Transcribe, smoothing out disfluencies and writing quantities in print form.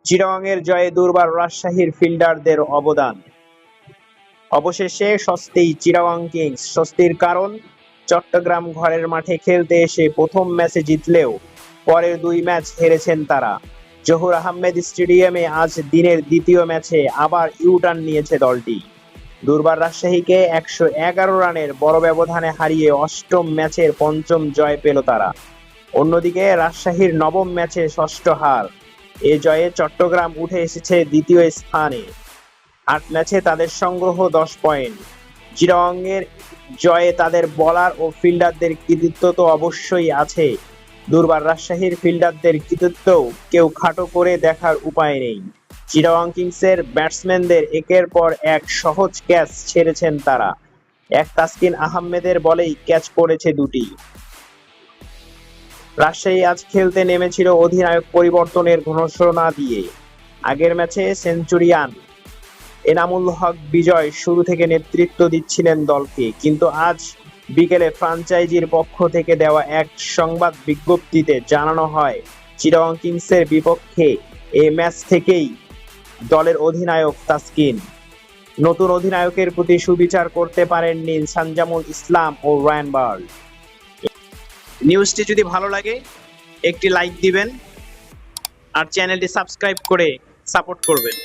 চিটাগংয়ের জয়ে দুর্বার রাজশাহীর ফিল্ডারদের অবদান। অবশেষে স্বস্তি চিটাগং কিংস। স্বস্তির কারণ, চট্টগ্রাম ঘরের মাঠে খেলতে এসে প্রথম ম্যাচে জিতলেও পরের দুই ম্যাচ হেরেছেন তারা। জহুর আহমেদ স্টেডিয়ামে আজ দিনের দ্বিতীয় ম্যাচে আবার ইউটার্ন নিয়েছে দলটি। দুর্বার রাজশাহীকে ১১১ রানের বড় ব্যবধানে হারিয়ে অষ্টম ম্যাচের পঞ্চম জয় পেল তারা। অন্যদিকে রাজশাহীর নবম ম্যাচে ষষ্ঠ হার। এ জয়ে চট্টগ্রাম উঠে এসেছে দ্বিতীয় স্থানে। ৮ ম্যাচে তাদের সংগ্রহ ১০ পয়েন্ট। চিটাগংয়ের জয়ে তাদের বোলার ও ফিল্ডারদের কৃতিত্ব তো অবশ্যই আছে। দুর্বার রাজশাহীর ফিল্ডারদের কৃতিত্বও কেউ খাটো করে দেখার উপায় নেই। চিটাগং কিংসের ব্যাটসম্যানদের একের পর এক সহজ ক্যাচ ছেড়েছেন তারা। এক তাসকিন আহমেদের বলেই ক্যাচ পড়েছে দুটি। রাজশাহী আজ খেলতে নেমেছিল অধিনায়ক পরিবর্তনের ঘোষণা দিয়ে। আগের ম্যাচে সেঞ্চুরিয়ান এনামুল হক বিজয় শুরু থেকে নেতৃত্ব দিচ্ছিলেন দলকে, কিন্তু আজ বিকেলে ফ্র্যাঞ্চাইজির পক্ষ থেকে দেওয়া এক সংবাদ বিজ্ঞপ্তিতে জানানো হয়, চিটাগং কিংসের বিপক্ষে এ ম্যাচ থেকেই দলের অধিনায়ক তাসকিন। নতুন অধিনায়কের প্রতি সুবিচার করতে পারেননি সানজামুল ইসলাম ও রায়ান বার্ল। নিউজটি যদি ভালো লাগে একটি লাইক দিবেন আর চ্যানেলটি সাবস্ক্রাইব করে সাপোর্ট করবেন।